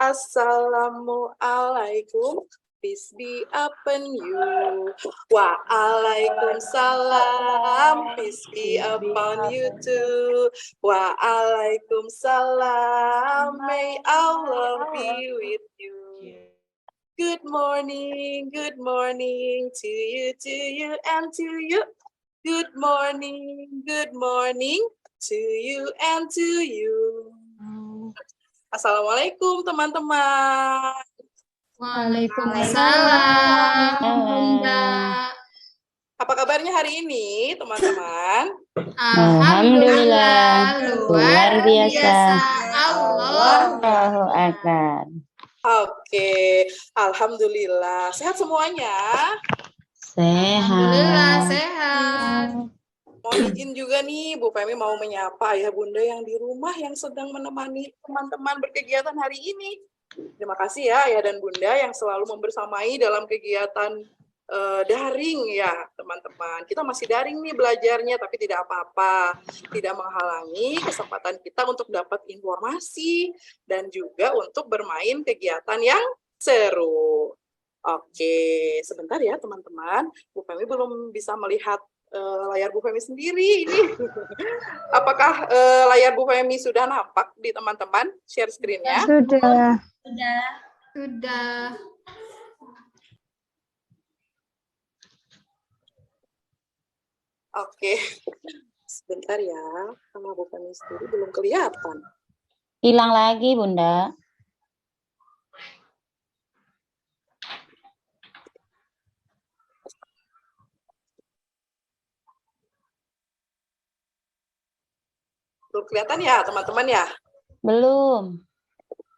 Assalamualaikum. Peace be upon you. Waalaikumsalam. Peace be upon you too. Waalaikumsalam. May Allah be with you. Good morning to you, and to you. Good morning to you, and to you. Assalamualaikum teman-teman. Waalaikumsalam, Bunda. Apa kabarnya hari ini, teman-teman? Alhamdulillah, luar biasa. Allahu Akbar. Oke, alhamdulillah. Sehat semuanya? Alhamdulillah, sehat. Mohon izin juga nih, Bu Femi mau menyapa ayah bunda yang di rumah yang sedang menemani teman-teman berkegiatan hari ini. Terima kasih ya ayah dan bunda yang selalu membersamai dalam kegiatan daring ya teman-teman. Kita masih daring nih belajarnya, tapi tidak apa-apa. Tidak menghalangi kesempatan kita untuk dapat informasi dan juga untuk bermain kegiatan yang seru. Oke, sebentar ya teman-teman. Bu Femi belum bisa melihat layar Bu Femi sendiri ini. Apakah layar Bu Femi sudah nampak di teman-teman? Share screen-nya. Sudah. Oke. Sebentar ya. Sama Bu Femi sendiri belum kelihatan. Hilang lagi, Bunda. Belum kelihatan ya teman-teman ya? Belum.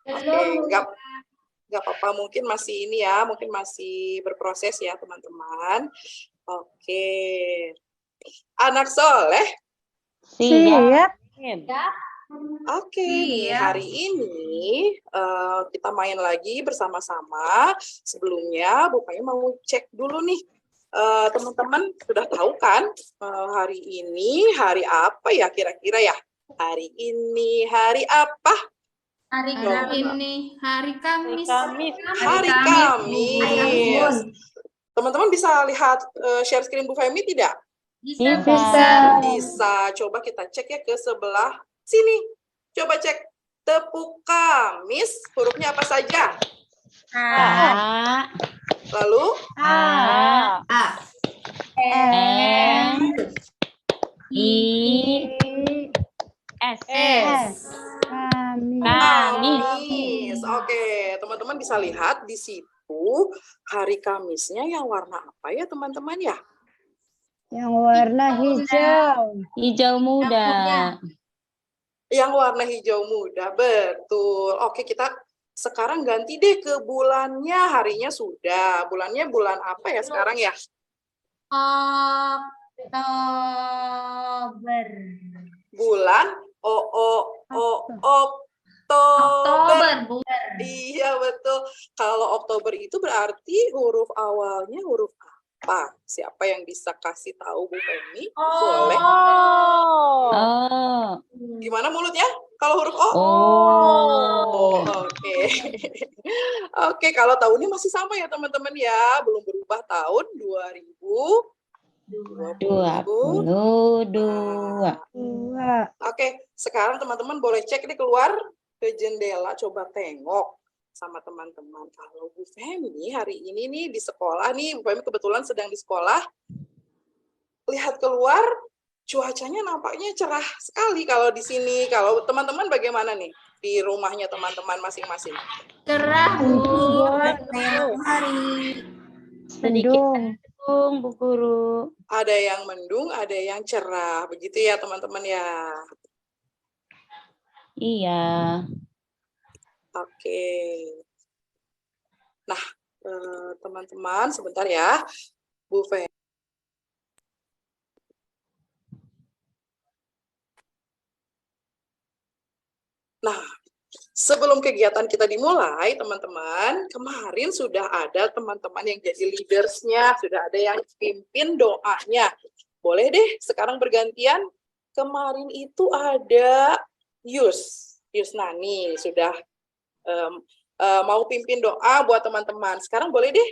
Oke, nggak apa-apa, mungkin masih ini ya, mungkin masih berproses ya teman-teman. Oke, anak soleh. Siap. Oke, hari ini kita main lagi bersama-sama. Sebelumnya Bu Femi mau cek dulu nih, teman-teman sudah tahu kan hari ini hari apa ya kira-kira ya? Hari ini hari apa? Hari Kamis. Hari Kamis. Teman-teman bisa lihat share screen Bu Femi tidak? Bisa. Coba kita cek ya ke sebelah sini. Coba cek tepuk Kamis. Hurufnya apa saja? A. Lalu? A. M. I. S. Kamis. Oke, teman-teman bisa lihat di situ hari Kamisnya yang warna apa ya teman-teman ya? Yang warna hijau. Hijau muda. Yang warna hijau muda, betul. Oke, kita sekarang ganti deh ke bulannya, harinya sudah. Bulannya bulan apa ya sekarang ya? Oktober. Bulan Oktober. Iya, betul. Kalau Oktober itu berarti huruf awalnya huruf apa? Siapa yang bisa kasih tahu Bu Femi? Boleh. Gimana mulutnya? Kalau huruf O? Oke. Oke, kalau tahunnya masih sama ya teman-teman ya. Belum berubah tahun 2022. Oke, sekarang teman-teman boleh cek nih keluar ke jendela, coba tengok sama teman-teman. Kalau Bu Femi hari ini nih di sekolah nih, Bu Femi kebetulan sedang di sekolah. Lihat keluar, cuacanya nampaknya cerah sekali kalau di sini. Kalau teman-teman bagaimana nih di rumahnya teman-teman masing-masing? Cerah, Bu. Sedikit mendung, Bu Guru. Ada yang mendung, ada yang cerah. Begitu ya teman-teman ya. Iya. Oke. Nah, teman-teman sebentar ya. Bu Femi. Nah, sebelum kegiatan kita dimulai, teman-teman, kemarin sudah ada teman-teman yang jadi leadersnya, sudah ada yang pimpin doanya. Boleh deh, sekarang bergantian. Kemarin itu ada Yusnani, sudah mau pimpin doa buat teman-teman. Sekarang boleh deh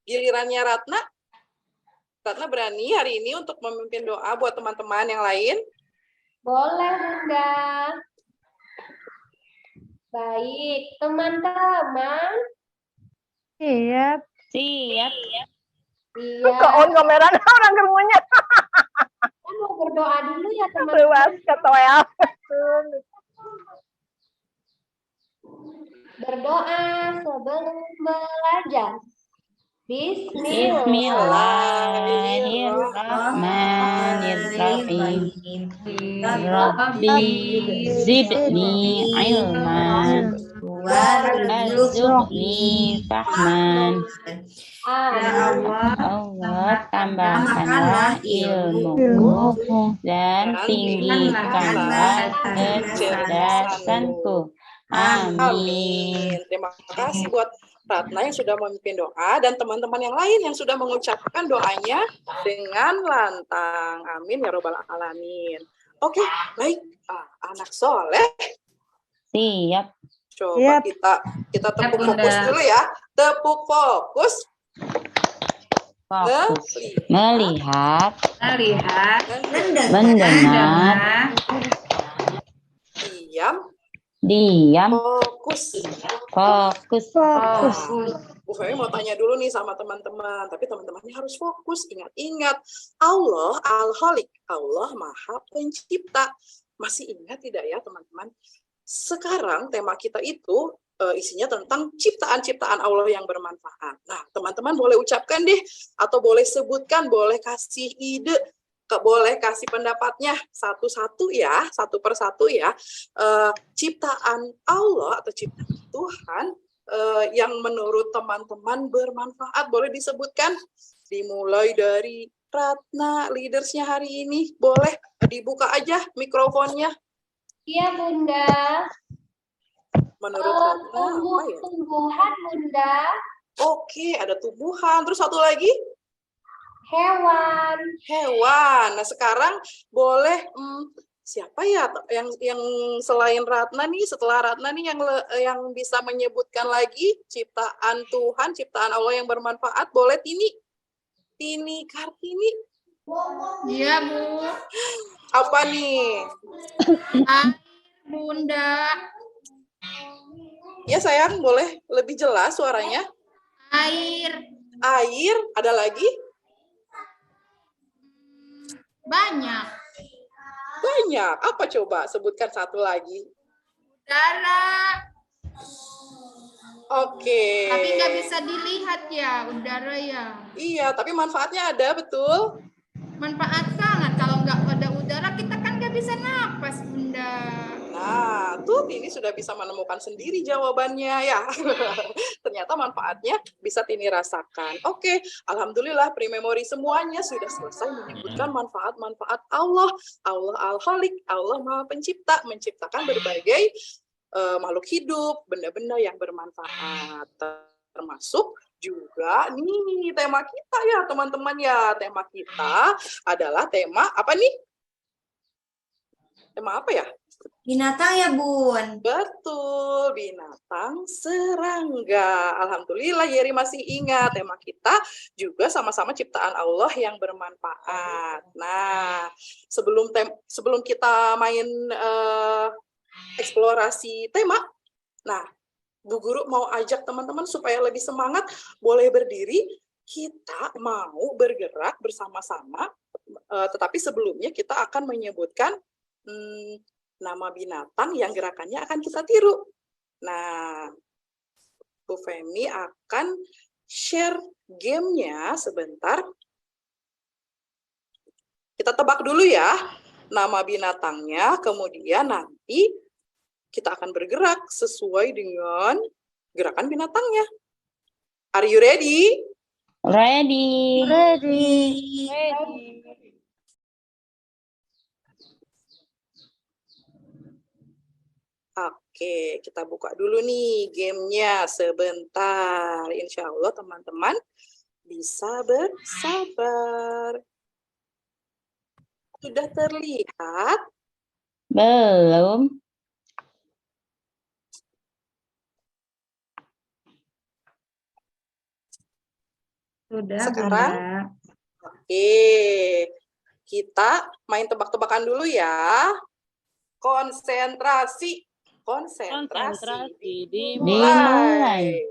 gilirannya Ratna. Ratna berani hari ini untuk memimpin doa buat teman-teman yang lain? Boleh, Bunda. Baik, teman-teman. Siap. Siap. Iya. On kameran orang kemunya. Kita mau berdoa dulu ya, teman-teman. Luas ketoel. Berdoa sebelum belajar. Bismillahirrahmanirrahim. Rabbi zidni ilman warzuqni fahman. Allah tambahkanlah ilmuku dan tinggikanlah kecerdasanku. Amin. Terima kasih buat Ratna yang sudah memimpin doa dan teman-teman yang lain yang sudah mengucapkan doanya dengan lantang. Amin ya robbal alamin. Oke, baik. Anak soleh. Siap. Coba kita tepuk fokus dulu ya. Tepuk fokus. Fokus. Melihat. Mendengar. Diam. Fokus. Bu Femi mau tanya dulu nih sama teman-teman, tapi teman-temannya harus fokus. Ingat-ingat, Allah Al-Khaliq, Allah Maha Pencipta. Masih ingat tidak ya teman-teman? Sekarang tema kita itu isinya tentang ciptaan-ciptaan Allah yang bermanfaat. Nah, teman-teman boleh ucapkan deh, atau boleh sebutkan, boleh kasih ide, boleh kasih pendapatnya satu-satu ya, satu persatu ya. Ciptaan Allah atau ciptaan Tuhan yang menurut teman-teman bermanfaat, boleh disebutkan. Dimulai dari Ratna, leadersnya hari ini. Boleh dibuka aja mikrofonnya. Iya, Bunda. Menurut Ratna apa ya? Tumbuhan, Bunda. Oke, ada tumbuhan. Terus satu lagi? Hewan. Nah, sekarang boleh siapa ya yang selain Ratna nih, setelah Ratna nih yang bisa menyebutkan lagi ciptaan Tuhan, ciptaan Allah yang bermanfaat? Boleh Tini Kartini. Iya, Bu. Apa nih? Bunda. Ya sayang, boleh lebih jelas suaranya? Air. Ada lagi? Banyak. Apa coba? Sebutkan satu lagi. Udara. Oke. Tapi nggak bisa dilihat ya, udara ya. Iya, tapi manfaatnya ada, betul? Manfaat sangat. Kalau nggak ada udara, kita kan nggak bisa napas, Bunda. Nah, tuh Tini sudah bisa menemukan sendiri jawabannya ya. Ternyata manfaatnya bisa Tini rasakan. Oke, alhamdulillah pre-memori semuanya sudah selesai menyebutkan manfaat-manfaat Allah. Allah Al-Khaliq, Allah Maha Pencipta, menciptakan berbagai makhluk hidup, benda-benda yang bermanfaat. Termasuk juga nih tema kita ya teman-teman ya. Tema kita adalah tema apa nih? Tema apa ya? Binatang ya, Bun? Betul, binatang serangga. Alhamdulillah Yeri masih ingat tema kita juga sama-sama ciptaan Allah yang bermanfaat. Nah, sebelum kita main eksplorasi tema, nah Bu Guru mau ajak teman-teman supaya lebih semangat, boleh berdiri. Kita mau bergerak bersama-sama, tetapi sebelumnya kita akan menyebutkan nama binatang yang gerakannya akan kita tiru. Nah, Bu Femi akan share gamenya sebentar. Kita tebak dulu ya nama binatangnya, kemudian nanti kita akan bergerak sesuai dengan gerakan binatangnya. Are you ready? Ready. Oke, kita buka dulu nih gamenya sebentar. Insya Allah teman-teman bisa bersabar. Sudah terlihat? Belum. Sudah, Sekarang? Bunda. Oke, kita main tebak-tebakan dulu ya. Konsentrasi. Dimulai. Dimulai.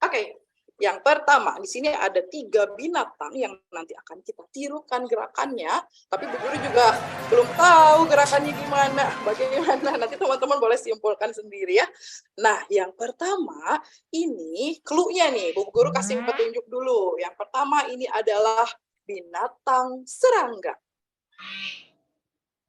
Oke, yang pertama di sini ada 3 binatang yang nanti akan kita tirukan gerakannya. Tapi Bu Guru juga belum tahu gerakannya gimana, bagaimana. Nanti teman-teman boleh simpulkan sendiri ya. Nah, yang pertama ini clue-nya nih. Bu Guru kasih petunjuk dulu. Yang pertama ini adalah binatang serangga.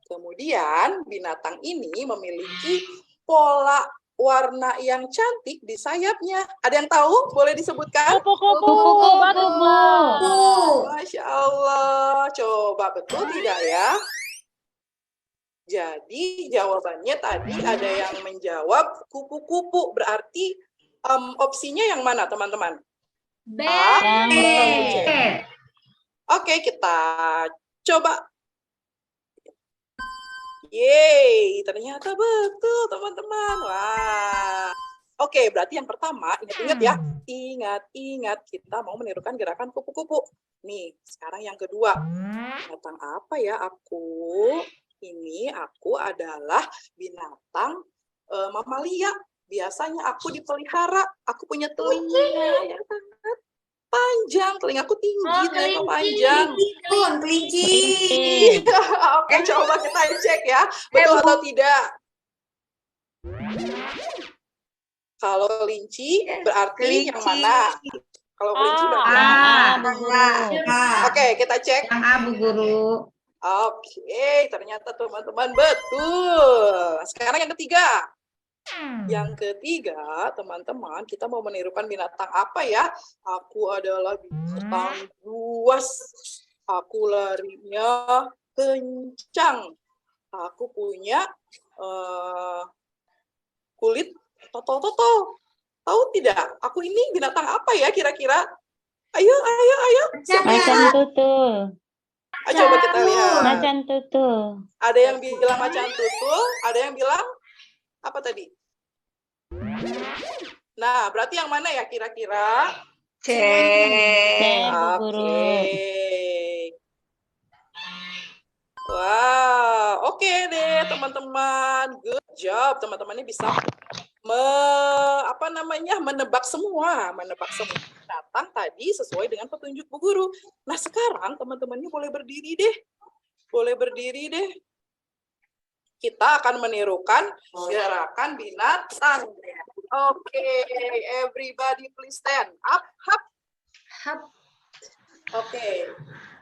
Kemudian binatang ini memiliki pola warna yang cantik di sayapnya. Ada yang tahu? Boleh disebutkan? Kupu-kupu. Masya Allah. Coba betul tidak ya? Jadi jawabannya tadi ada yang menjawab kupu-kupu. Berarti opsinya yang mana teman-teman? B. A Yang atau B. C? Oke, kita coba. Yeay, ternyata betul teman-teman. Wah. Oke, berarti yang pertama, ingat-ingat ya. Ingat-ingat, kita mau menirukan gerakan kupu-kupu. Nih, sekarang yang kedua. Binatang apa ya aku? Ini aku adalah binatang mamalia. Biasanya aku dipelihara. Aku punya telinga yang sangat panjang. Telingaku tinggi, telingaku panjang. Bun, kelinci. Oke, coba kita cek ya. Betul atau tidak? Kalau kelinci berarti yang mana? Kalau kelinci berarti yang mana? Bu Guru. Oke, kita cek. Yang A, Bu Guru. Oke, ternyata teman-teman betul. Sekarang yang ketiga. Yang ketiga, teman-teman, kita mau menirukan binatang apa ya? Aku adalah binatang buas. Aku larinya kencang. Aku punya kulit toto-toto. Tahu tidak? Aku ini binatang apa ya kira-kira? Ayo. Macan tutul. Coba kita lihat. Macan tutul. Ada yang bilang macan tutul, ada yang bilang apa tadi? Nah, berarti yang mana ya kira-kira? C, Bu Guru. Wow, oke deh teman-teman. Good job. Teman-teman ini bisa menebak semua binatang tadi sesuai dengan petunjuk Bu Guru. Nah, sekarang teman-temannya boleh berdiri deh. Kita akan menirukan gerakan binatang. Oke, everybody please stand up. Hap. Oke.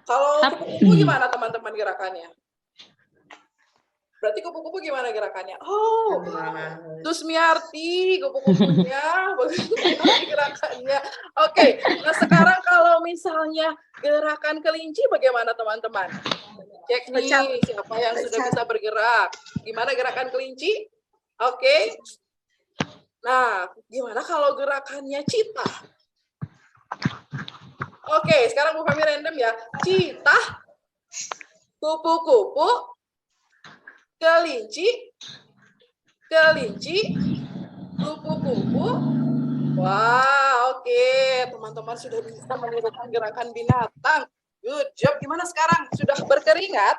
Kalau kupu-kupu gimana teman-teman gerakannya? Berarti kupu-kupu gimana gerakannya? Oh, Susmiarti kupu-kupunya, bagaimana gerakannya? Oke, nah sekarang kalau misalnya gerakan kelinci bagaimana teman-teman? Cek nih siapa yang sudah bisa bergerak. Gimana gerakan kelinci? Oke. Nah, gimana kalau gerakannya cheetah? Oke, sekarang Bu Fami random ya. Cheetah, kupu-kupu, kelinci, kupu-kupu. Wah, oke. Teman-teman sudah bisa menirukan gerakan binatang. Good job. Gimana sekarang? Sudah berkeringat?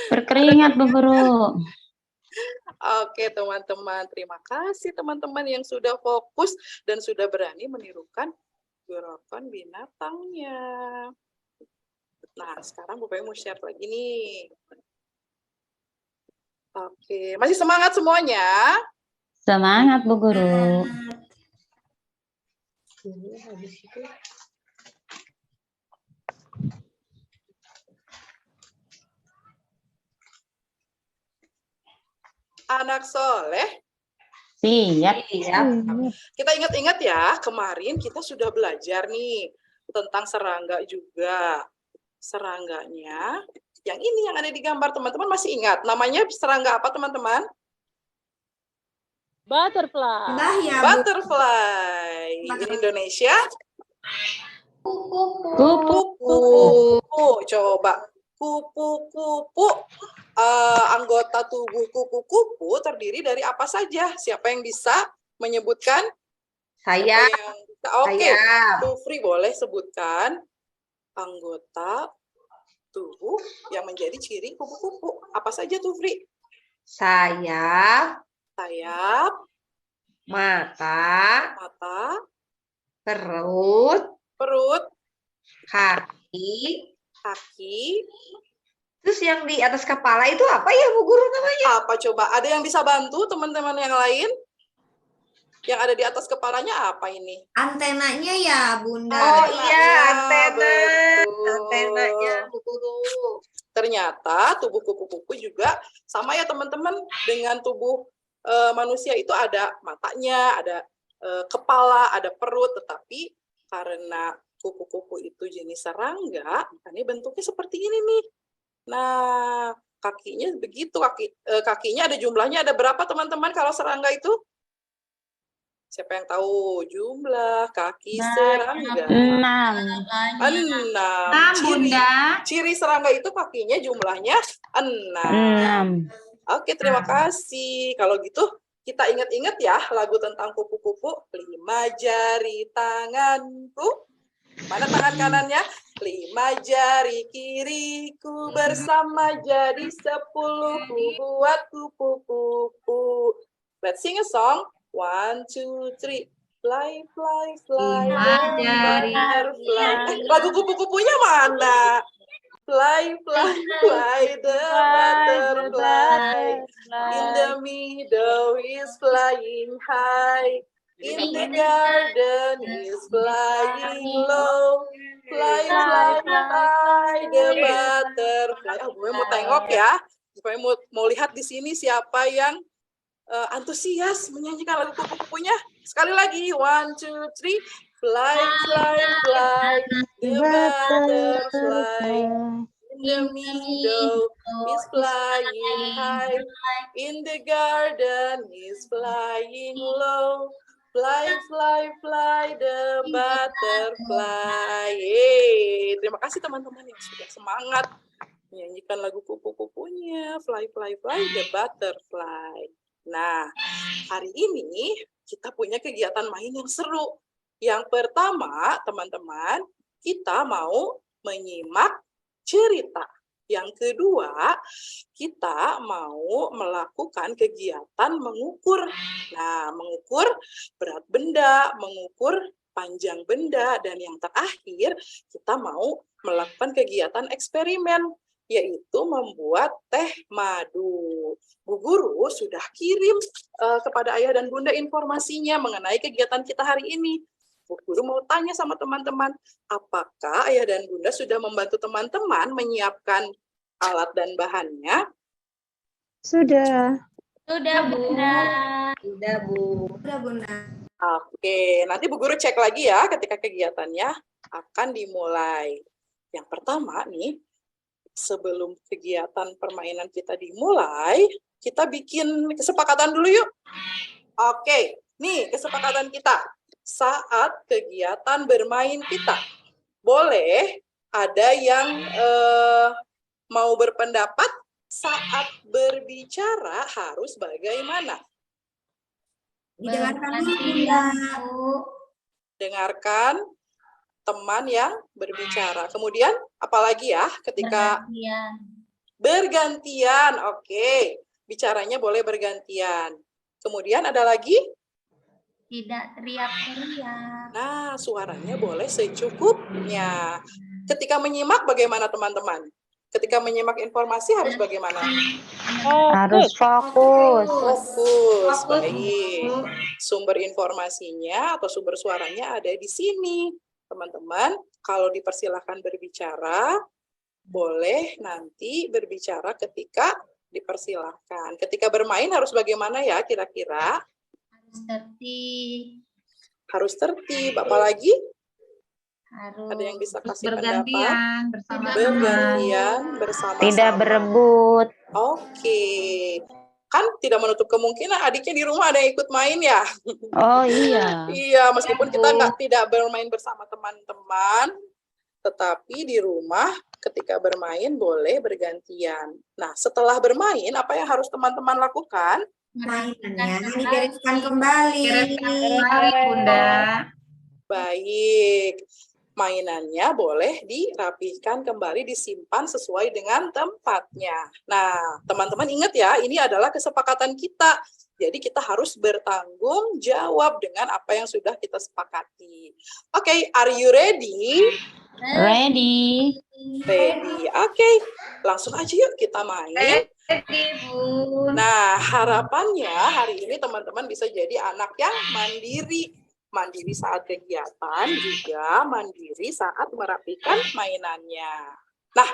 Berkeringat, Bu Guru. Oke, teman-teman. Terima kasih teman-teman yang sudah fokus dan sudah berani menirukan gerakan binatangnya. Nah, sekarang Bu Femi mau share lagi nih. Oke, masih semangat semuanya? Semangat, Bu Guru. Anak soleh. Siap. Kita ingat-ingat ya, kemarin kita sudah belajar nih tentang serangga juga. Serangganya, yang ini yang ada di gambar, teman-teman masih ingat? Namanya serangga apa, teman-teman? Butterfly. Butterfly. Di Indonesia? Kupu-kupu. Coba. Kupu-kupu. Anggota tubuh kupu-kupu terdiri dari apa saja? Siapa yang bisa menyebutkan? Saya. Siapa yang Oke, Saya. Tufri boleh sebutkan anggota tubuh yang menjadi ciri kupu-kupu. Apa saja, Tufri? Sayap, Sayap, mata, mata, perut, perut, kaki. kaki. Terus yang di atas kepala itu apa ya Bu Guru namanya? Apa coba? Ada yang bisa bantu teman-teman yang lain? Yang ada di atas kepalanya apa ini? Antenanya ya, Bunda. Oh iya, antena. Betul. Antenanya Bu Guru. Ternyata tubuh kupu-kupu juga sama ya teman-teman dengan tubuh manusia itu ada matanya, ada kepala, ada perut, tetapi karena kupu-kupu itu jenis serangga, makanya bentuknya seperti ini nih. Nah, kakinya begitu, kakinya ada jumlahnya ada berapa teman-teman kalau serangga itu? Siapa yang tahu jumlah kaki serangga? 6. 6. Bunda. Ciri serangga itu kakinya jumlahnya 6. 6. Oke, terima kasih. Kalau gitu kita ingat-ingat ya lagu tentang kupu-kupu. 5 jari tanganku. Mana tangan kanannya? 5 jari kiriku bersama jadi 10 buat kupu-kupu. Let's sing a song. 1, 2, 3. Fly, fly, fly. Lima jari Butterfly. Lagu kupu-kupunya mana? Fly, fly, fly the butterfly. In the meadow is flying high. In the garden is flying low. Fly, fly, fly the butterfly. Gue mau tengok ya. Gue mau lihat di sini siapa yang antusias menyanyikan lagu kupu-kupunya. Sekali lagi, 1, 2, 3. Fly, fly, fly the butterfly. In the meadow is flying high. In the garden is flying low. Fly, fly, fly the butterfly. Yeay. Terima kasih teman-teman yang sudah semangat menyanyikan lagu kupu-kupunya. Fly, fly, fly the butterfly. Nah, hari ini kita punya kegiatan main yang seru. Yang pertama, teman-teman, kita mau menyimak cerita. Yang kedua, kita mau melakukan kegiatan mengukur. Nah, mengukur berat benda, mengukur panjang benda, dan yang terakhir, kita mau melakukan kegiatan eksperimen, yaitu membuat teh madu. Bu Guru sudah kirim kepada ayah dan bunda informasinya mengenai kegiatan kita hari ini. Bu Guru mau tanya sama teman-teman, apakah ayah dan bunda sudah membantu teman-teman menyiapkan alat dan bahannya? Sudah. Sudah, Bunda. Sudah Bu. Udah, Bunda. Oke, nanti Bu Guru cek lagi ya ketika kegiatannya akan dimulai. Yang pertama nih, sebelum kegiatan permainan kita dimulai, kita bikin kesepakatan dulu yuk. Oke, nih kesepakatan kita. Saat kegiatan bermain kita, boleh ada yang mau berpendapat saat berbicara harus bagaimana? Didengarkan dulu, Bunda. Dengarkan teman yang berbicara. Kemudian apalagi ya ketika bergantian. Oke, bicaranya boleh bergantian. Kemudian ada lagi? Tidak teriak-teriak. Nah, suaranya boleh secukupnya. Ketika menyimak bagaimana teman-teman? Ketika menyimak informasi harus bagaimana? Harus fokus. Fokus. Baik. Sumber informasinya atau sumber suaranya ada di sini. Teman-teman, kalau dipersilahkan berbicara, boleh nanti berbicara ketika dipersilahkan. Ketika bermain harus bagaimana ya kira-kira? Harus tertib. Harus tertib. Apalagi? Harus Ada yang bisa kasih pendapat? bergantian bersama Bergantian bersama-sama. Tidak berebut. Oke. Kan tidak menutup kemungkinan adiknya di rumah ada yang ikut main ya. Oh iya. Iya, meskipun kita tidak bermain bersama teman-teman, tetapi di rumah ketika bermain boleh bergantian. Nah, setelah bermain, apa yang harus teman-teman lakukan? Mainannya dibereskan kembali. Bereskan kembali, Bunda. Baik. Mainannya boleh dirapihkan kembali, disimpan sesuai dengan tempatnya. Nah, teman-teman ingat ya, ini adalah kesepakatan kita. Jadi kita harus bertanggung jawab dengan apa yang sudah kita sepakati. Oke, are you ready? Ready. Ready. Oke, langsung aja yuk kita main. Nah, harapannya hari ini teman-teman bisa jadi anak yang mandiri. Mandiri saat kegiatan, juga mandiri saat merapikan mainannya. Nah,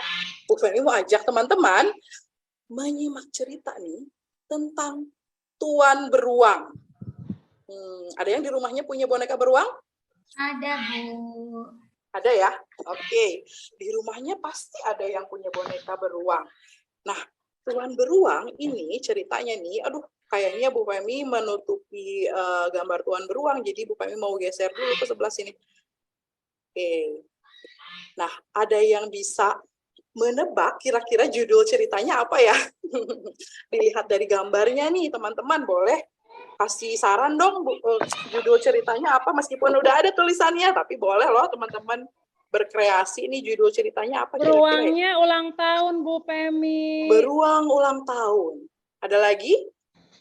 Bu Feni mau ajak teman-teman menyimak cerita nih tentang Tuan Beruang. Ada yang di rumahnya punya boneka beruang? Ada, Bu. Ada ya? Oke. Di rumahnya pasti ada yang punya boneka beruang. Nah, Tuan Beruang ini ceritanya nih, aduh, kayaknya Bu Femi menutupi gambar Tuan Beruang, jadi Bu Femi mau geser dulu ke sebelah sini. Oke. Nah, ada yang bisa menebak kira-kira judul ceritanya apa ya? Dilihat dari gambarnya nih, teman-teman boleh kasih saran dong, judul ceritanya apa? Meskipun udah ada tulisannya, tapi boleh loh teman-teman berkreasi. Ini judul ceritanya apa kira-kira? Beruangnya ulang tahun, Bu Femi. Beruang ulang tahun. Ada lagi?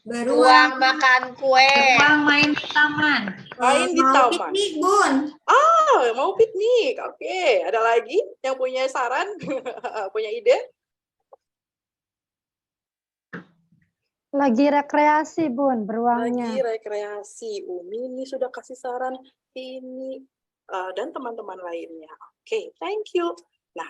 Beruang makan kue. Beruang main di taman. Main di Mau taman. piknik, Bun. Oh, mau piknik. Oke, ada lagi yang punya saran? Punya ide? Lagi rekreasi, Bun, beruangnya. Lagi rekreasi. Umi ini sudah kasih saran ini dan teman-teman lainnya. Oke, thank you. Nah,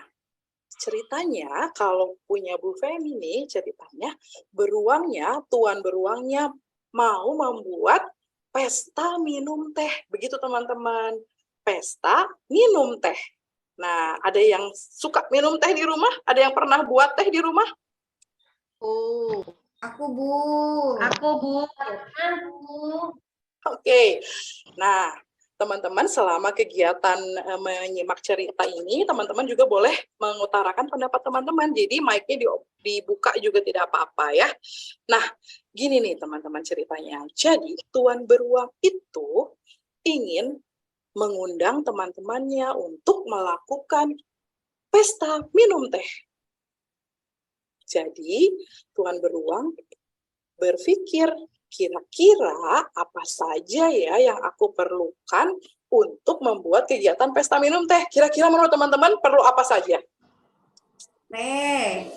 ceritanya kalau punya Bu Femi nih, ceritanya beruangnya, Tuan Beruangnya mau membuat pesta minum teh. Begitu teman-teman. Pesta minum teh. Nah, ada yang suka minum teh di rumah? Ada yang pernah buat teh di rumah? Aku, Bu. Aku, Bu. Oke. Nah, teman-teman selama kegiatan menyimak cerita ini, teman-teman juga boleh mengutarakan pendapat teman-teman. Jadi mic-nya dibuka juga tidak apa-apa ya. Nah, gini nih teman-teman ceritanya. Jadi Tuan Beruang itu ingin mengundang teman-temannya untuk melakukan pesta minum teh. Jadi Tuan Beruang berpikir, kira-kira apa saja ya yang aku perlukan untuk membuat kegiatan pesta minum teh? Kira-kira menurut teman-teman perlu apa saja? Teh.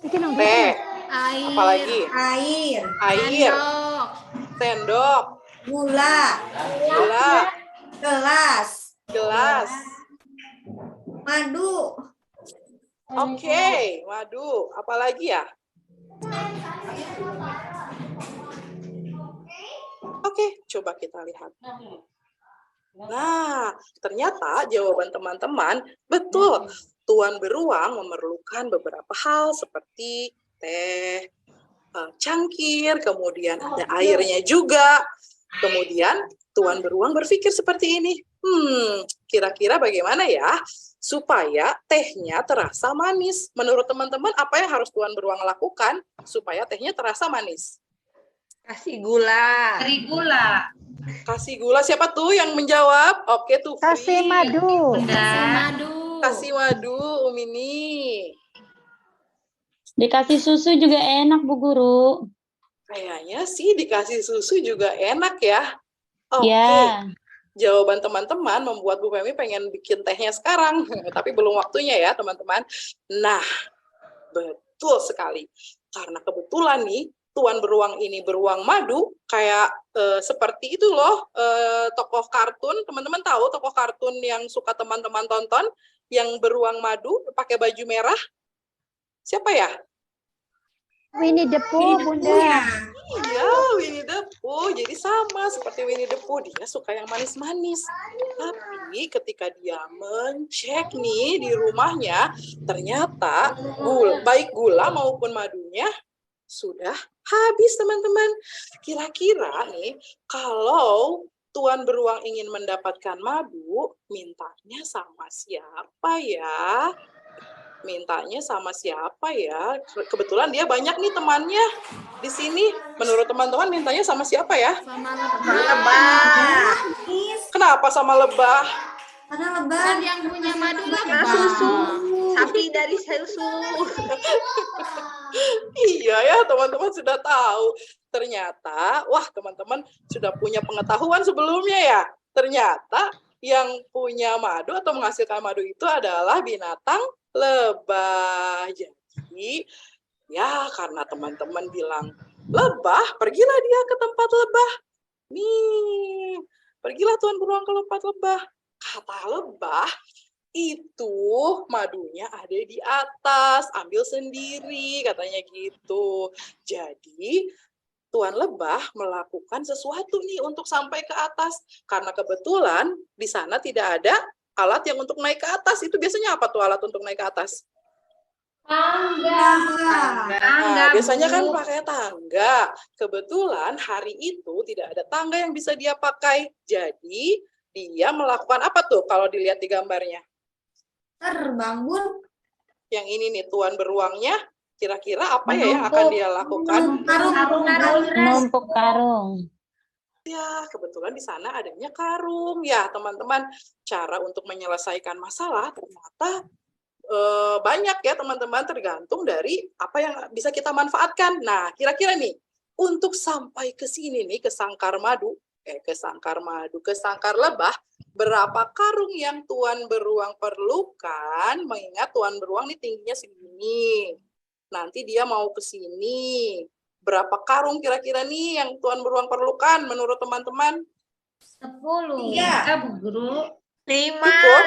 Teh. Air. Apalagi? Air. Air. Sendok. Sendok. Gula. Gula. Gelas. Gelas. Madu. Oke. Madu. Apalagi ya? Oke, coba kita lihat. Nah, ternyata jawaban teman-teman betul. Tuan Beruang memerlukan beberapa hal seperti teh, cangkir, kemudian ada airnya juga. Kemudian Tuan Beruang berpikir seperti ini. Kira-kira bagaimana ya supaya tehnya terasa manis? Menurut teman-teman, apa yang harus Tuan Beruang lakukan supaya tehnya terasa manis? Kasih gula. Beri gula. Kasih gula. Siapa tuh yang menjawab? Oke, tuh. Kasih madu. Kasih madu. Kasih madu, Umini. Dikasih susu juga enak, Bu Guru. Kayaknya sih dikasih susu juga enak ya. Oke. Ya. Jawaban teman-teman membuat Bu Femi pengen bikin tehnya sekarang. Tapi belum waktunya ya, teman-teman. Nah, betul sekali. Karena kebetulan nih, Tuan Beruang ini beruang madu, kayak seperti itu loh, tokoh kartun. Teman-teman tahu tokoh kartun yang suka teman-teman tonton, yang beruang madu, pakai baju merah? Siapa ya? Winnie the Pooh, Bunda. Iya, Winnie the Pooh. Jadi sama seperti Winnie the Pooh, dia suka yang manis-manis. Tapi ketika dia mencek nih di rumahnya, ternyata baik gula maupun madunya sudah habis, teman-teman. Kira-kira nih, kalau Tuan Beruang ingin mendapatkan madu, mintanya sama siapa ya? Mintanya sama siapa ya? Kebetulan dia banyak nih temannya di sini. Menurut teman-teman mintanya sama siapa ya? Sama Lebah. Kenapa kenapa sama lebah? Karena Kan lebah. yang punya madu Nah, lebah. susu. Sapi dari susu. Iya ya, teman-teman sudah tahu. Ternyata, wah teman-teman sudah punya pengetahuan sebelumnya ya. Ternyata yang punya madu atau menghasilkan madu itu adalah binatang lebah. Jadi, ya karena teman-teman bilang lebah, pergilah dia ke tempat lebah. Nih, pergilah tuan beruang ke tempat lebah. Kata lebah, itu madunya ada di atas, ambil sendiri, katanya gitu. Jadi, Tuan Lebah melakukan sesuatu nih untuk sampai ke atas. Karena kebetulan di sana tidak ada alat yang untuk naik ke atas. Itu biasanya apa tuh alat untuk naik ke atas? Tangga. Nah, biasanya kan pakai tangga. Kebetulan hari itu tidak ada tangga yang bisa dia pakai. Jadi, dia melakukan apa tuh kalau dilihat di gambarnya? Terbang, Bun. Yang ini nih tuan beruangnya, kira-kira apa ya yang akan dia lakukan? Numpuk karung. Ya, kebetulan di sana adanya karung. Ya, teman-teman, cara untuk menyelesaikan masalah ternyata banyak ya, teman-teman, tergantung dari apa yang bisa kita manfaatkan. Nah, kira-kira nih, untuk sampai ke sini nih, ke sangkar lebah, berapa karung yang tuan beruang perlukan? Mengingat tuan beruang ini tingginya segini. Nanti dia mau ke sini. Berapa karung kira-kira nih yang tuan beruang perlukan menurut teman-teman? 10. Iya. Bu Guru. 5, Cukup?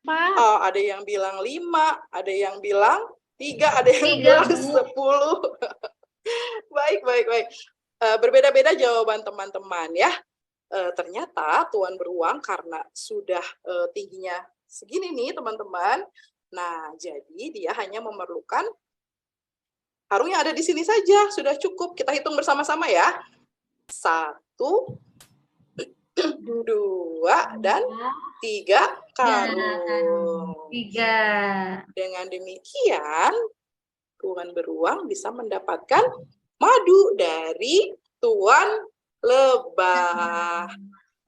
5. Oh, ada yang bilang 5, ada yang bilang 3, ada yang 3, bilang Bu. 10. Baik. Berbeda-beda jawaban teman-teman ya. Ternyata tuan beruang karena sudah tingginya segini nih teman-teman. Nah, jadi dia hanya memerlukan karung yang ada di sini saja. Sudah cukup. Kita hitung bersama-sama ya. 1, 2, dan 3 karung. 3. Dengan demikian, tuan beruang bisa mendapatkan madu dari tuan lebah.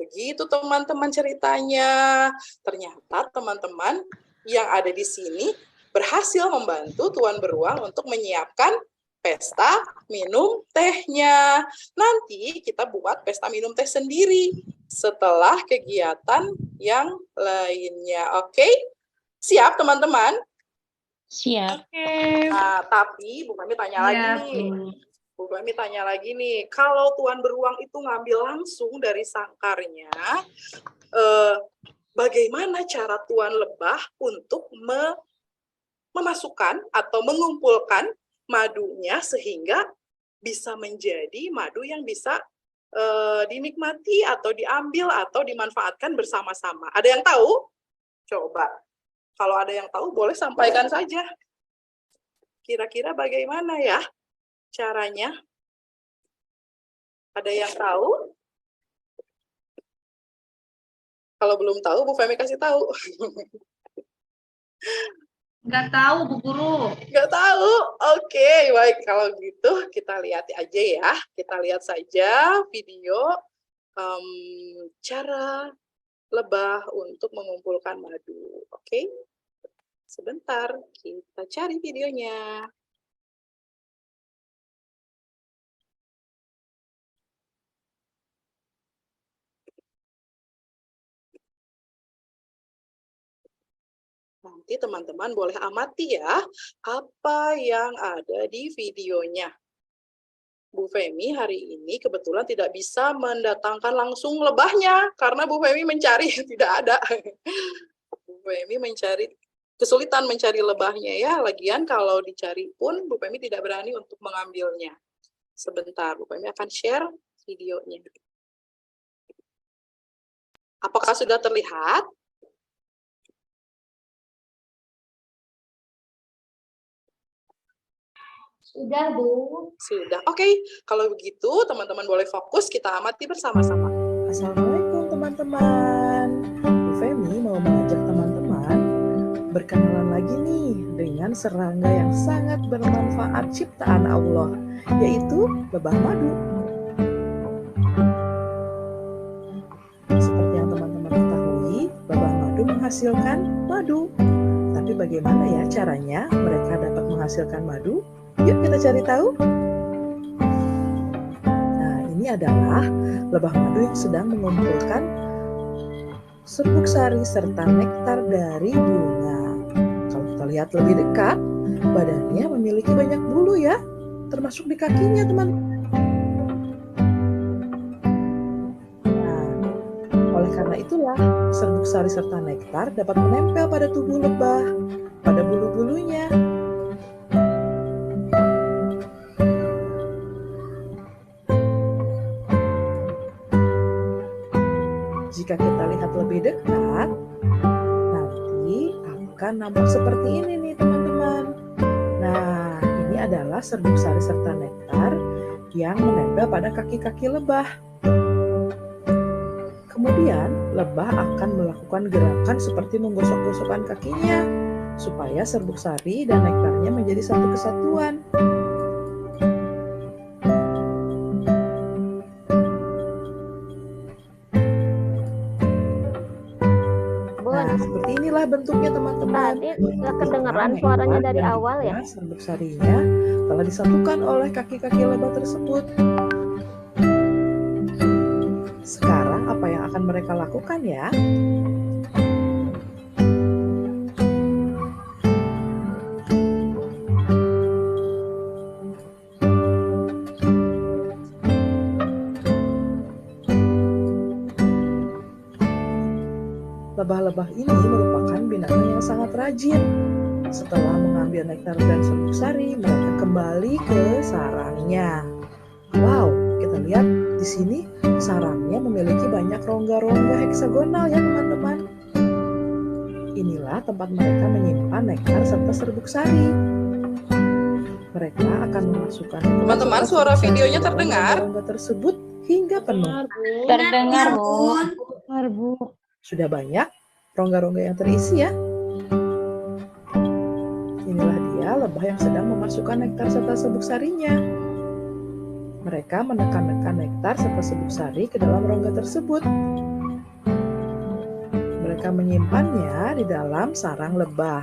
Begitu teman-teman ceritanya. Ternyata teman-teman yang ada di sini berhasil membantu tuan beruang untuk menyiapkan pesta minum tehnya. Nanti kita buat pesta minum teh sendiri setelah kegiatan yang lainnya. Oke? Siap teman-teman? Siap. Nah, tapi Bu Femi tanya lagi nih. Bu Femi tanya lagi nih, kalau tuan beruang itu ngambil langsung dari sangkarnya, bagaimana cara tuan lebah untuk memasukkan atau mengumpulkan madunya sehingga bisa menjadi madu yang bisa dinikmati atau diambil atau dimanfaatkan bersama-sama? Ada yang tahu? Coba. Kalau ada yang tahu, boleh sampaikan saja. Kira-kira bagaimana ya caranya? Ada yang tahu? Kalau belum tahu, Bu Femi kasih tahu. Nggak tahu, Bu Guru. Nggak tahu? Oke, baik. Kalau gitu, kita lihat aja ya. Kita lihat saja video cara lebah untuk mengumpulkan madu. Oke? Sebentar, kita cari videonya. Nanti teman-teman boleh amati ya, apa yang ada di videonya. Bu Femi hari ini kebetulan tidak bisa mendatangkan langsung lebahnya, karena Bu Femi mencari, tidak ada. Bu Femi kesulitan mencari lebahnya ya, lagian kalau dicari pun Bu Femi tidak berani untuk mengambilnya. Sebentar, Bu Femi akan share videonya. Apakah sudah terlihat? Sudah, Bu. Sudah. Oke, kalau begitu teman-teman boleh fokus, kita amati bersama-sama. Assalamualaikum teman-teman. Bu Femi mau mengajak teman-teman berkenalan lagi nih dengan serangga yang sangat bermanfaat ciptaan Allah, yaitu lebah madu. Seperti menghasilkan madu. Tapi bagaimana ya caranya mereka dapat menghasilkan madu? Yuk kita cari tahu. Nah, ini adalah lebah madu yang sedang mengumpulkan serbuk sari serta nektar dari bunga. Kalau kita lihat lebih dekat, badannya memiliki banyak bulu ya, termasuk di kakinya, teman-teman. Oleh karena itulah, serbuk sari serta nektar dapat menempel pada tubuh lebah, pada bulu-bulunya. Jika kita lihat lebih dekat, nanti akan nampak seperti ini nih teman-teman. Nah, ini adalah serbuk sari serta nektar yang menempel pada kaki-kaki lebah. Kemudian, lebah akan melakukan gerakan seperti menggosok-gosokkan kakinya, supaya serbuk sari dan nektarnya menjadi satu kesatuan. Nah, seperti inilah bentuknya teman-teman. Tadi nggak kedengeran suaranya dari awal ya? Serbuk sarinya telah disatukan oleh kaki-kaki lebah tersebut. Sekarang apa yang akan mereka lakukan ya? Lebah-lebah ini merupakan binatang yang sangat rajin. Setelah mengambil nektar dan serbuk sari, mereka kembali ke sarangnya. Wow, kita lihat di sini sarangnya memiliki banyak rongga-rongga heksagonal ya teman-teman. Inilah tempat mereka menyimpan nektar serta serbuk sari. Mereka akan memasukkan Teman-teman, suara videonya terdengar? rongga tersebut hingga penuh. Terdengar, Bu. Bu. Sudah banyak rongga-rongga yang terisi ya. Inilah dia lebah yang sedang memasukkan nektar serta serbuk sarinya. Mereka menekan-nekan nektar serta serbuk sari ke dalam rongga tersebut. Mereka menyimpannya di dalam sarang lebah.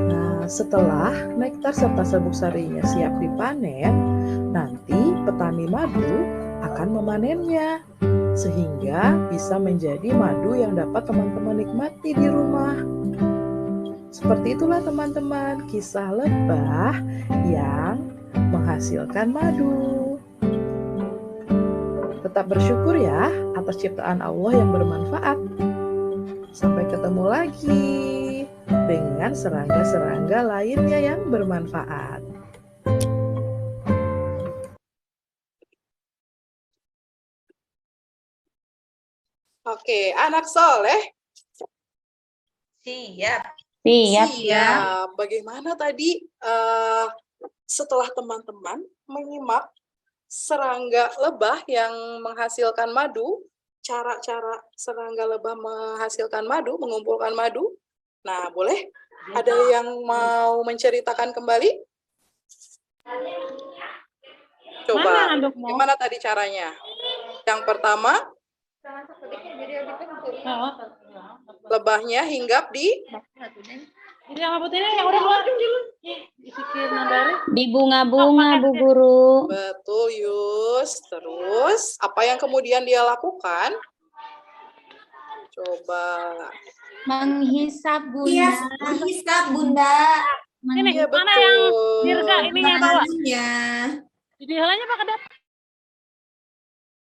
Nah, setelah nektar serta serbuk sarinya siap dipanen, nanti petani madu akan memanennya, sehingga bisa menjadi madu yang dapat teman-teman nikmati di rumah. Seperti itulah teman-teman kisah lebah yang menghasilkan madu. Tetap bersyukur ya atas ciptaan Allah yang bermanfaat. Sampai ketemu lagi dengan serangga-serangga lainnya yang bermanfaat. Oke, anak soleh. Siap. Siap. Ya, bagaimana tadi setelah teman-teman menyimak serangga lebah yang menghasilkan madu, cara-cara serangga lebah menghasilkan madu, mengumpulkan madu. Nah, boleh ada yang mau menceritakan kembali? Coba, gimana tadi caranya? Yang pertama, lebahnya hinggap di Di bunga-bunga, Bu Guru. betul, Yus. Terus, apa yang kemudian dia lakukan? Coba. Menghisap Bunda. Iya, hisap Bunda. Iya, betul. Madunya.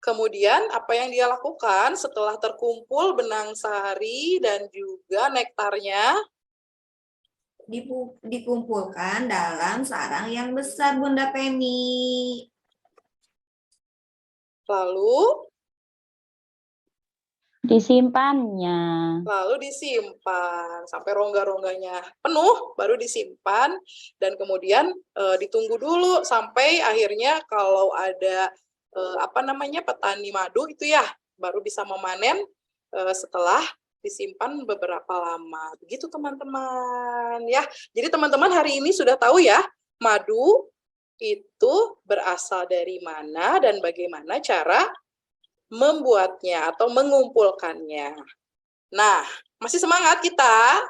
Kemudian, apa yang dia lakukan setelah terkumpul benang sari dan juga nektarnya? Dikumpulkan dalam sarang yang besar Bunda Pemi. Lalu Disimpannya. disimpan sampai rongga-rongganya penuh, baru disimpan dan kemudian ditunggu dulu sampai akhirnya kalau ada petani madu itu ya baru bisa memanen setelah disimpan beberapa lama. Begitu teman-teman ya. Jadi teman-teman hari ini sudah tahu ya, madu itu berasal dari mana dan bagaimana cara membuatnya atau mengumpulkannya. Nah, masih semangat kita?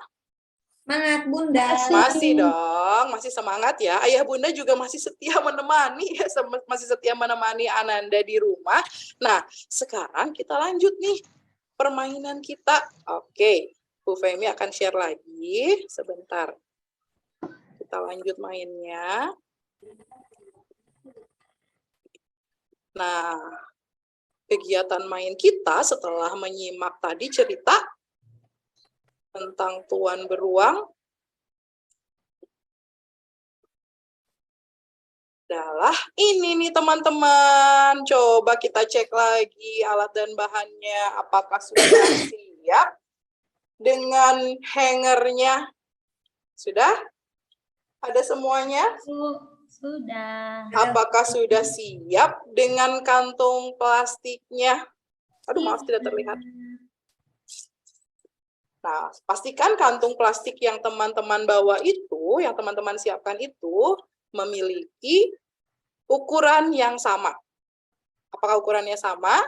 Semangat Bunda. Masih dong, masih semangat ya. Ayah Bunda juga masih setia menemani ya, masih setia menemani Ananda di rumah. Nah, sekarang kita lanjut nih permainan kita. Oke, Bu Femi akan share lagi sebentar. Kita lanjut mainnya. Nah, kegiatan main kita setelah menyimak tadi cerita tentang tuan beruang adalah ini nih teman-teman. Coba kita cek lagi alat dan bahannya. Apakah sudah siap dengan hangernya? Sudah? Ada semuanya? Sudah. Apakah sudah siap dengan kantung plastiknya? Aduh, maaf tidak terlihat. Nah, pastikan kantung plastik yang teman-teman bawa itu, yang teman-teman siapkan itu, memiliki ukuran yang sama. Apakah ukurannya sama?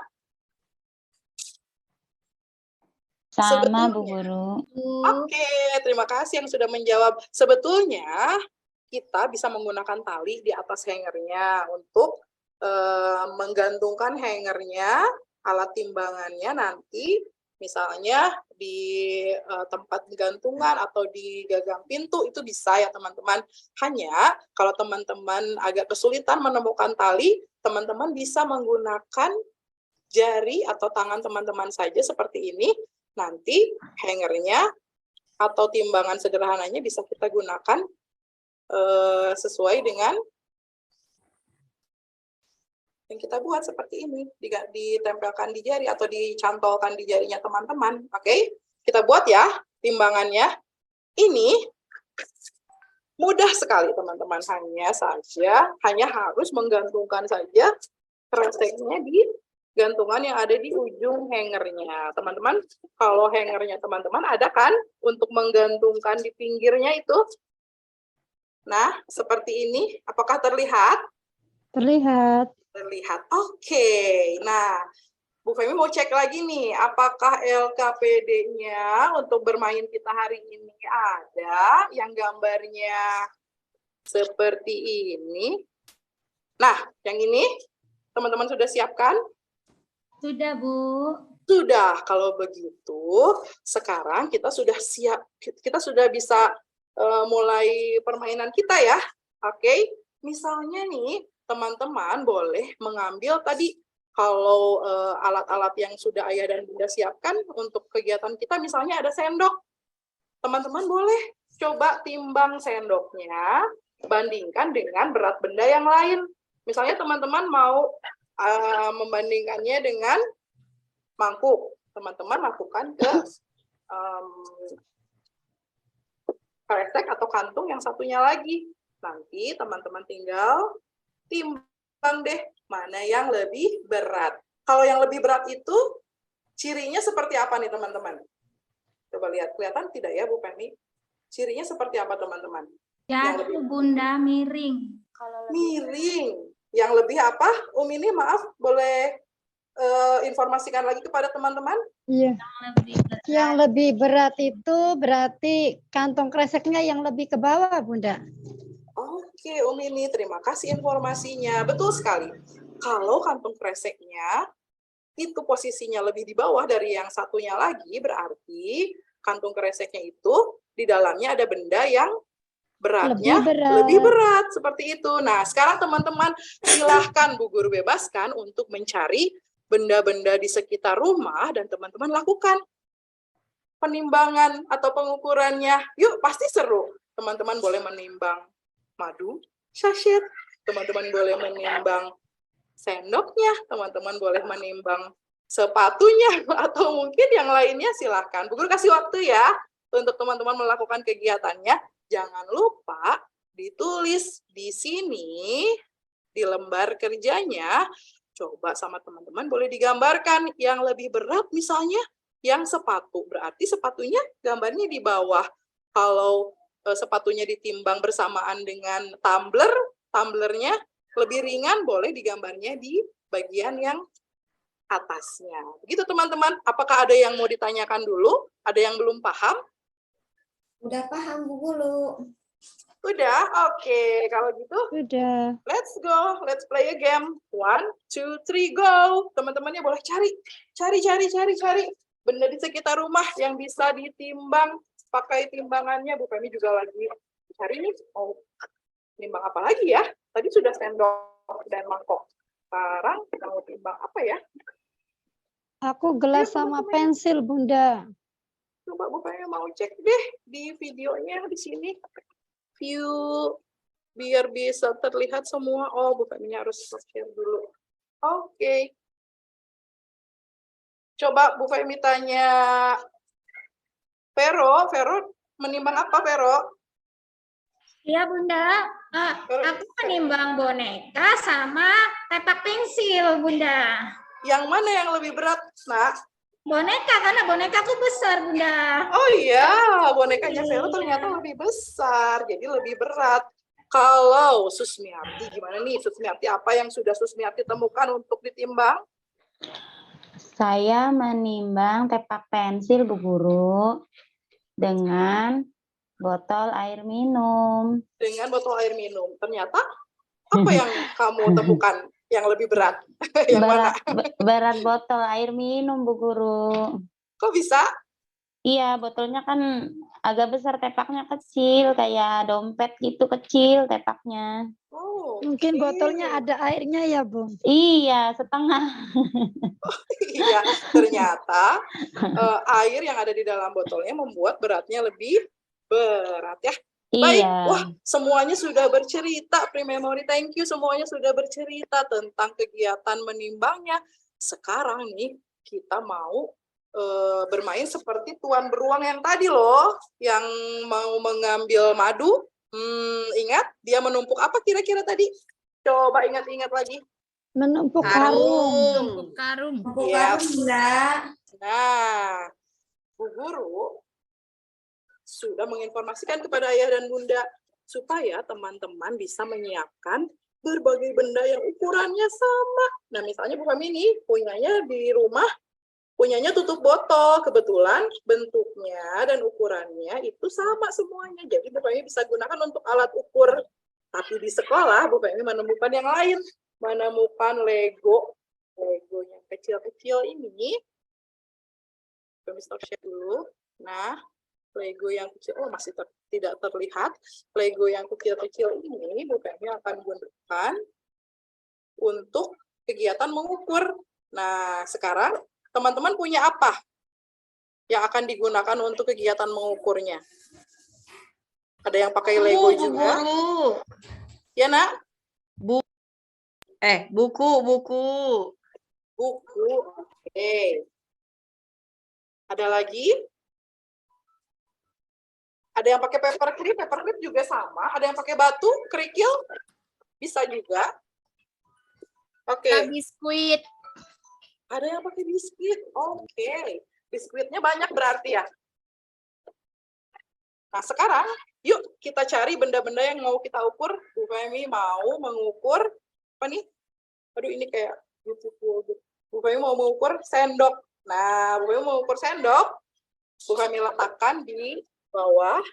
Sama, Bu Guru. Oke, terima kasih yang sudah menjawab. Sebetulnya, kita bisa menggunakan tali di atas hangernya untuk menggantungkan hangernya, alat timbangannya nanti, misalnya di tempat gantungan atau di gagang pintu itu bisa ya teman-teman. Hanya kalau teman-teman agak kesulitan menemukan tali, teman-teman bisa menggunakan jari atau tangan teman-teman saja seperti ini. Nanti hangernya atau timbangan sederhananya bisa kita gunakan sesuai dengan yang kita buat seperti ini, ditempelkan di jari atau dicantolkan di jarinya teman-teman. Oke, kita buat ya timbangannya. Ini mudah sekali teman-teman, hanya harus menggantungkan saja kreseknya di gantungan yang ada di ujung hangernya. Teman-teman, kalau hangernya teman-teman ada kan untuk menggantungkan di pinggirnya itu? Nah, seperti ini. Apakah terlihat? Terlihat. Terlihat. Oke. Nah, Bu Femi mau cek lagi nih, apakah LKPD-nya untuk bermain kita hari ini ada yang gambarnya seperti ini? Nah, yang ini teman-teman sudah siapkan? Sudah, Bu. Sudah. Kalau begitu, sekarang kita sudah siap, kita sudah bisa mulai permainan kita ya. Oke. Misalnya nih, teman-teman boleh mengambil tadi kalau alat-alat yang sudah ayah dan bunda siapkan untuk kegiatan kita, misalnya ada sendok. Teman-teman boleh coba timbang sendoknya, bandingkan dengan berat benda yang lain. Misalnya teman-teman mau membandingkannya dengan mangkuk. Teman-teman lakukan ke kresek atau kantung yang satunya lagi. Nanti teman-teman tinggal timbang deh mana yang lebih berat. Kalau yang lebih berat itu cirinya seperti apa nih teman-teman? Coba lihat, kelihatan tidak ya Bu Femi? Cirinya seperti apa teman-teman? Jatuh Bunda miring. Kalau miring. Yang lebih apa? Ini maaf, boleh informasikan lagi kepada teman-teman? Iya. lebih berat. Yang lebih berat itu berarti kantong kreseknya yang lebih ke bawah, Bunda. Oke, ini terima kasih informasinya. Betul sekali. Kalau kantong kreseknya itu posisinya lebih di bawah dari yang satunya lagi, berarti kantung kreseknya itu di dalamnya ada benda yang beratnya lebih berat. Seperti itu. Nah, sekarang teman-teman silahkan Bu Guru bebaskan untuk mencari benda-benda di sekitar rumah dan teman-teman lakukan penimbangan atau pengukurannya. Yuk, pasti seru. Teman-teman boleh menimbang madu sachet, teman-teman boleh menimbang sendoknya, teman-teman boleh menimbang sepatunya, atau mungkin yang lainnya silahkan. Bu Guru kasih waktu ya untuk teman-teman melakukan kegiatannya. Jangan lupa ditulis di sini, di lembar kerjanya. Coba sama teman-teman boleh digambarkan yang lebih berat, misalnya yang sepatu. Berarti sepatunya gambarnya di bawah. Kalau sepatunya ditimbang bersamaan dengan tumbler, tumblernya lebih ringan, boleh digambarnya di bagian yang atasnya. Begitu teman-teman, apakah ada yang mau ditanyakan dulu? Ada yang belum paham? Udah paham Bu Guru. Udah, oke. Kalau gitu, Sudah. let's go. Let's play a game. 1, 2, 3, go. Teman-temannya boleh cari benda di sekitar rumah yang bisa ditimbang pakai timbangannya. Bu Femi juga lagi cari nih. Oh, timbang apa lagi ya? Tadi sudah sendok dan mangkok. Sekarang kita mau timbang apa ya? Aku gelas Ayo, sama teman-teman. pensil, Bunda. Coba Bu Femi mau cek deh di videonya di sini. View biar bisa terlihat semua. Oh, Bu Femi harus share dulu. Oke. Coba Bu Femi tanya Vero menimbang apa Vero? Iya Bunda, aku menimbang boneka sama tepak pensil Bunda. Yang mana yang lebih berat, Nak? Boneka karena bonekaku besar Bunda. Oh iya, bonekanya Vero ternyata lebih besar, jadi lebih berat. Kalau Susmiati, gimana nih Susmiati? Apa yang sudah Susmiati temukan untuk ditimbang? Saya menimbang tepak pensil, Bu Guru, dengan botol air minum. Dengan botol air minum. Ternyata apa yang kamu temukan yang lebih berat? Yang mana? Berat botol air minum, Bu Guru. Kok bisa? Iya, botolnya kan agak besar, tepaknya kecil, kayak dompet gitu kecil tepaknya. Oh, Mungkin oke. botolnya ada airnya ya, Bun. Iya, setengah. Iya, ternyata air yang ada di dalam botolnya membuat beratnya lebih berat ya. Baik, Iya. wah semuanya sudah bercerita, Pre-Memory, thank you, semuanya sudah bercerita tentang kegiatan menimbangnya. Sekarang nih kita mau bermain seperti tuan beruang yang tadi loh, yang mau mengambil madu. Ingat dia menumpuk apa kira-kira tadi? Coba ingat-ingat lagi. Menumpuk karung. Tumpuk karung. Buku Yes. karung Bunda. Nah, Bu Guru sudah menginformasikan kepada ayah dan bunda supaya teman-teman bisa menyiapkan berbagai benda yang ukurannya sama. Nah, misalnya Bu Femi ini punyanya di rumah, punyanya tutup botol. Kebetulan bentuknya dan ukurannya itu sama semuanya. Jadi Bu Femi bisa gunakan untuk alat ukur. Tapi di sekolah Bu Femi menemukan yang lain. Menemukan Lego yang kecil-kecil ini. Femi stop share dulu. Nah, Lego yang kecil, masih tidak terlihat. Lego yang kecil-kecil ini Bu Femi akan gunakan untuk kegiatan mengukur. Nah, sekarang teman-teman punya apa yang akan digunakan untuk kegiatan mengukurnya? Ada yang pakai Lego juga? Guru. Ya, Nak? Buku. Buku. Oke. Ada lagi? Ada yang pakai paperclip juga sama. Ada yang pakai batu, kerikil, bisa juga. Oke. Biskuit. Ada yang pakai biskuit. Oke. Biskuitnya banyak berarti ya. Nah, sekarang yuk kita cari benda-benda yang mau kita ukur. Bu Femi mau mengukur apa nih? Aduh, ini kayak beautiful. Bu Femi mau mengukur sendok. Nah, Bu Femi mau mengukur sendok. Bu Femi letakkan di bawah.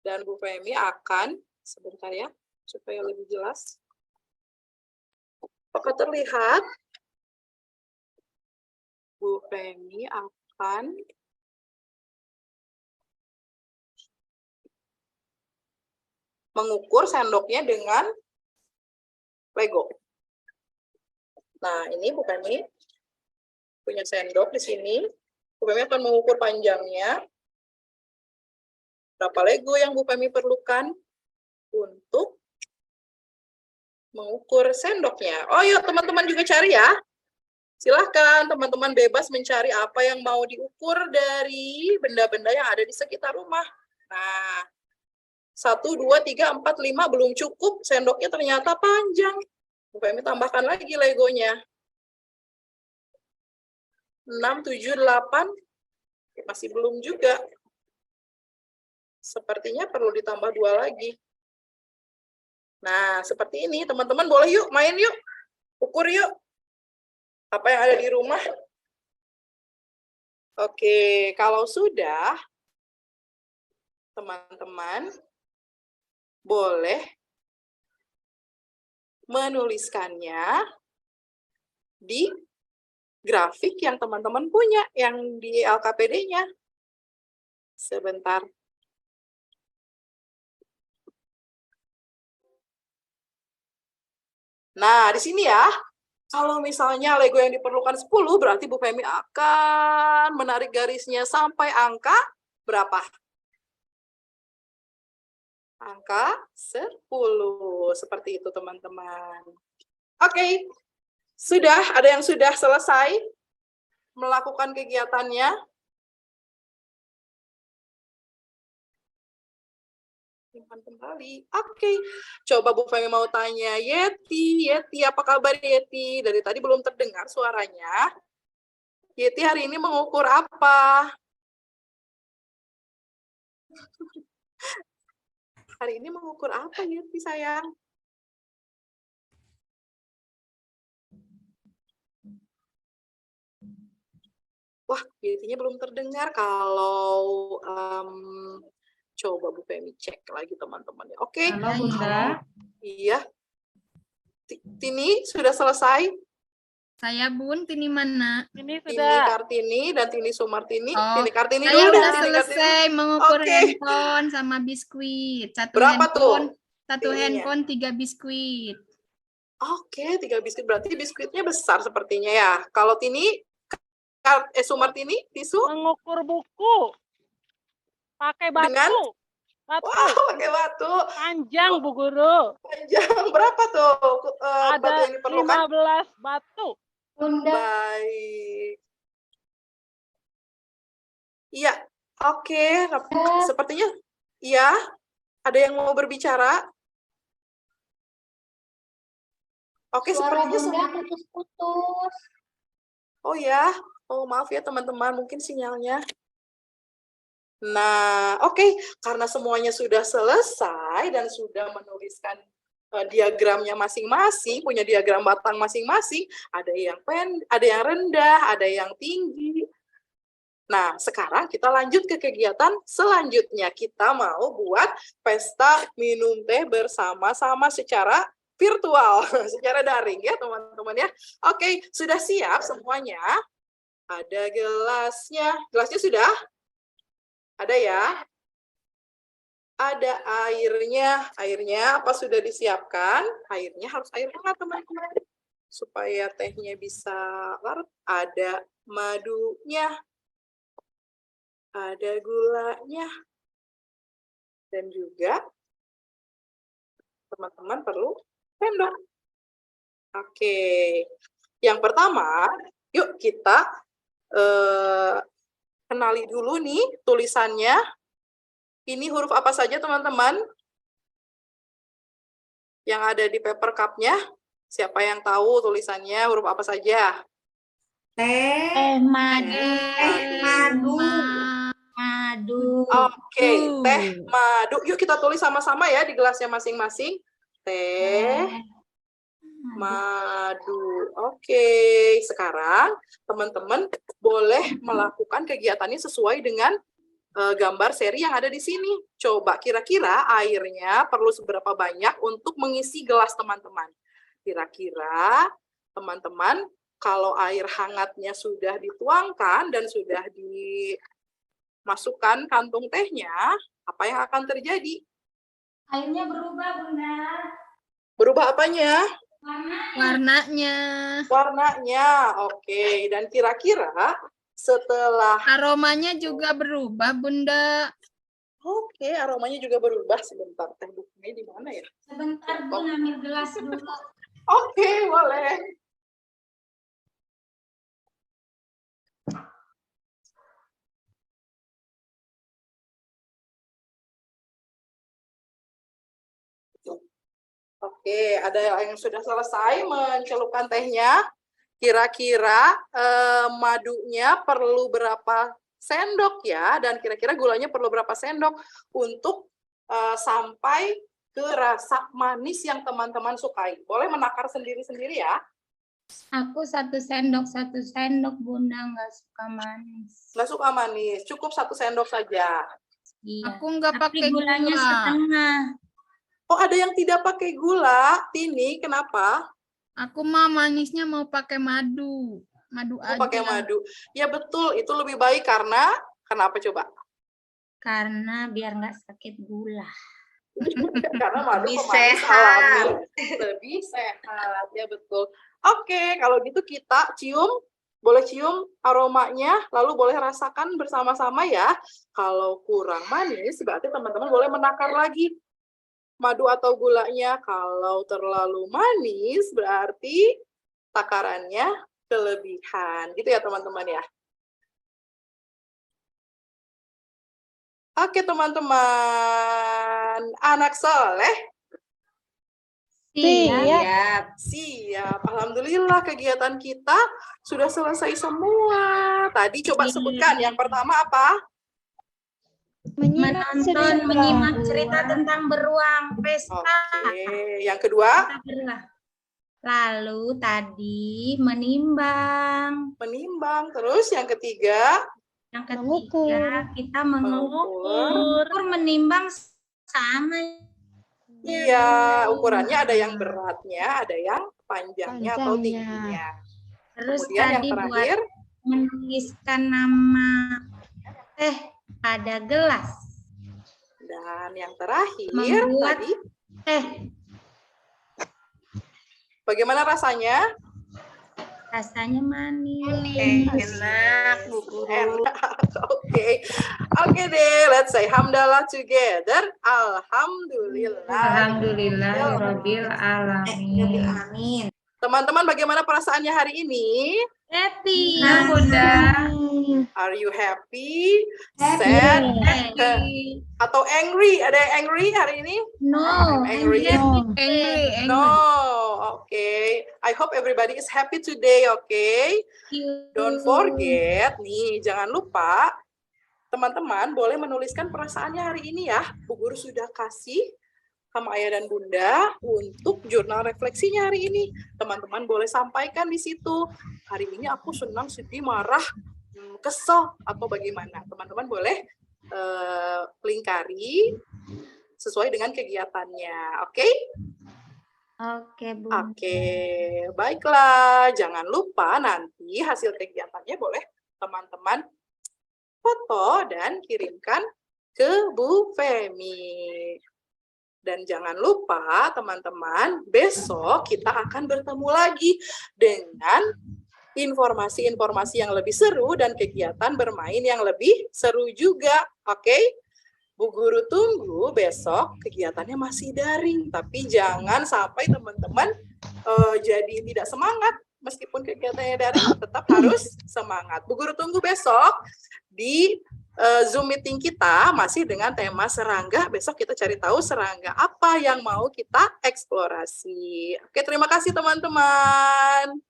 Dan Bu Femi akan, sebentar ya, supaya lebih jelas. Apakah terlihat? Bu Femi akan mengukur sendoknya dengan Lego. Nah, ini Bu Femi punya sendok di sini. Bu Femi akan mengukur panjangnya. Berapa Lego yang Bu Femi perlukan untuk mengukur sendoknya. Oh, yuk teman-teman juga cari ya. Silahkan teman-teman bebas mencari apa yang mau diukur dari benda-benda yang ada di sekitar rumah. Nah, 1, 2, 3, 4, 5 belum cukup. Sendoknya ternyata panjang. Bu Femi tambahkan lagi Legonya. 6, 7, 8. Masih belum juga. Sepertinya perlu ditambah 2 lagi. Nah, seperti ini. Teman-teman boleh yuk, main yuk. Ukur yuk. Apa yang ada di rumah. Oke, kalau sudah, teman-teman boleh menuliskannya di grafik yang teman-teman punya, yang di LKPD-nya. Sebentar. Nah, di sini ya, kalau misalnya Lego yang diperlukan 10, berarti Bu Femi akan menarik garisnya sampai angka berapa? Angka 10. Seperti itu, teman-teman. Oke. Sudah, ada yang sudah selesai melakukan kegiatannya? Simpan kembali. Oke. Coba Bu Femi mau tanya, Yeti, apa kabar Yeti? Dari tadi belum terdengar suaranya. Yeti hari ini mengukur apa? Hari ini mengukur apa Yeti sayang? Wah, Yetinya belum terdengar. Kalau coba Bu Femi cek lagi teman-teman. Oke. Halo Bunda. Iya. Tini sudah selesai? Saya Bun, Tini mana? Tini Kartini dan Tini Sumartini. Oh, Tini Kartini saya dulu. udah Tini selesai mengukur Oke. handphone sama biskuit. Berapa tuh? Satu ininya? handphone 3 biskuit. Oke, 3 biskuit. Berarti biskuitnya besar sepertinya ya. Kalau Tini, Sumartini, Tisu? Mengukur buku. Pakai batu. Dengan? Wah, pakai batu. Panjang, Bu Guru. Panjang. Berapa tuh batu Ada yang diperlukan? 15 batu. Baik. Iya, oke. Sepertinya, iya. Ada yang mau berbicara? Oke, sepertinya semua. Putus-putus. Oh ya, oh maaf ya teman-teman, mungkin sinyalnya. Nah, oke, karena semuanya sudah selesai dan sudah menuliskan diagramnya masing-masing, punya diagram batang masing-masing, ada yang ada yang rendah, ada yang tinggi. Nah, sekarang kita lanjut ke kegiatan selanjutnya. Kita mau buat pesta minum teh bersama-sama secara virtual, secara daring ya teman-teman ya. Oke, sudah siap semuanya? Ada gelasnya. Gelasnya sudah? Ada ya? Ada airnya. Airnya apa sudah disiapkan? Airnya harus air hangat teman-teman. Supaya tehnya bisa larut. Ada madunya. Ada gulanya. Dan juga teman-teman perlu sendok. Oke. Yang pertama, yuk kita kenali dulu nih tulisannya. Ini huruf apa saja teman-teman? Yang ada di paper cup-nya. Siapa yang tahu tulisannya huruf apa saja? Madu. Oke, teh madu. Yuk kita tulis sama-sama ya di gelasnya masing-masing. Teh madu. Oke, sekarang teman-teman boleh melakukan kegiatannya sesuai dengan gambar seri yang ada di sini. Coba kira-kira airnya perlu seberapa banyak untuk mengisi gelas teman-teman? Kira-kira teman-teman kalau air hangatnya sudah dituangkan dan sudah dimasukkan kantung tehnya, apa yang akan terjadi? Airnya berubah, Bunda. Berubah apanya? Warnanya. Warnanya, oke. Dan kira-kira setelah... Aromanya juga berubah, Bunda. Oke, aromanya juga berubah. Sebentar, teh bukunya di mana ya? Sebentar, Bun, ambil gelas dulu. Oke, boleh. Oke, ada yang sudah selesai mencelupkan tehnya. Kira-kira madunya perlu berapa sendok ya? Dan kira-kira gulanya perlu berapa sendok untuk sampai ke ke rasa manis yang teman-teman sukai. Boleh menakar sendiri-sendiri ya. Aku 1 sendok, Bunda, nggak suka manis. Nggak suka manis, cukup 1 sendok saja. Iya. Aku nggak pakai gulanya gula. setengah. Oh, ada yang tidak pakai gula, Tini, kenapa? Aku mah manisnya mau pakai madu. Madu Mau aja. pakai madu. Ya betul, itu lebih baik karena, kenapa coba? Karena biar nggak sakit gula. Karena madu Lebih pemanis sehat. alami. Lebih sehat, ya betul. Oke, kalau gitu kita cium, boleh cium aromanya, lalu boleh rasakan bersama-sama ya. Kalau kurang manis, berarti teman-teman boleh menakar lagi madu atau gulanya. Kalau terlalu manis, berarti takarannya kelebihan. Gitu ya teman-teman ya. Oke teman-teman, anak soleh. Siap. Siap. Alhamdulillah kegiatan kita sudah selesai semua. Tadi coba sebutkan, yang pertama apa? Menyimak cerita tentang beruang pesta. Oke, yang kedua? Lalu tadi menimbang. Menimbang, terus yang ketiga? Yang ketiga kita mengukur, menimbang sama. Iya, ukurannya ada yang beratnya, ada yang panjangnya atau tingginya. Terus Kemudian yang tadi terakhir? buat menuliskan nama teh pada gelas. Dan yang terakhir Membuat tadi? Teh. Bagaimana rasanya? Rasanya manis. Enak, Bu Guru. Enak. Oke deh, let's say hamdalah together. Alhamdulillah. Alhamdulillah Rabbil alamin. Amin. Teman-teman, bagaimana perasaannya hari ini? Happy. Bunda. Are you happy? Sad? Atau angry? Ada yang angry hari ini? No. I'm angry. Angry. No, okay. I hope everybody is happy today, okay? Don't forget, nih, jangan lupa teman-teman boleh menuliskan perasaannya hari ini ya. Bu Guru sudah kasih sama ayah dan bunda untuk jurnal refleksinya hari ini. Teman-teman boleh sampaikan di situ. Hari ini aku senang, sedih, marah, kesel, atau bagaimana. Teman-teman boleh lingkari sesuai dengan kegiatannya, oke? Oke, Bu. Oke, baiklah. Jangan lupa nanti hasil kegiatannya boleh teman-teman foto dan kirimkan ke Bu Femi. Dan jangan lupa teman-teman, besok kita akan bertemu lagi dengan informasi-informasi yang lebih seru dan kegiatan bermain yang lebih seru juga, oke? Bu Guru tunggu besok kegiatannya masih daring, tapi jangan sampai teman-teman jadi tidak semangat meskipun kegiatannya daring, tetap harus semangat. Bu Guru tunggu besok di Zoom meeting kita masih dengan tema serangga. Besok kita cari tahu serangga apa yang mau kita eksplorasi. Oke, terima kasih teman-teman.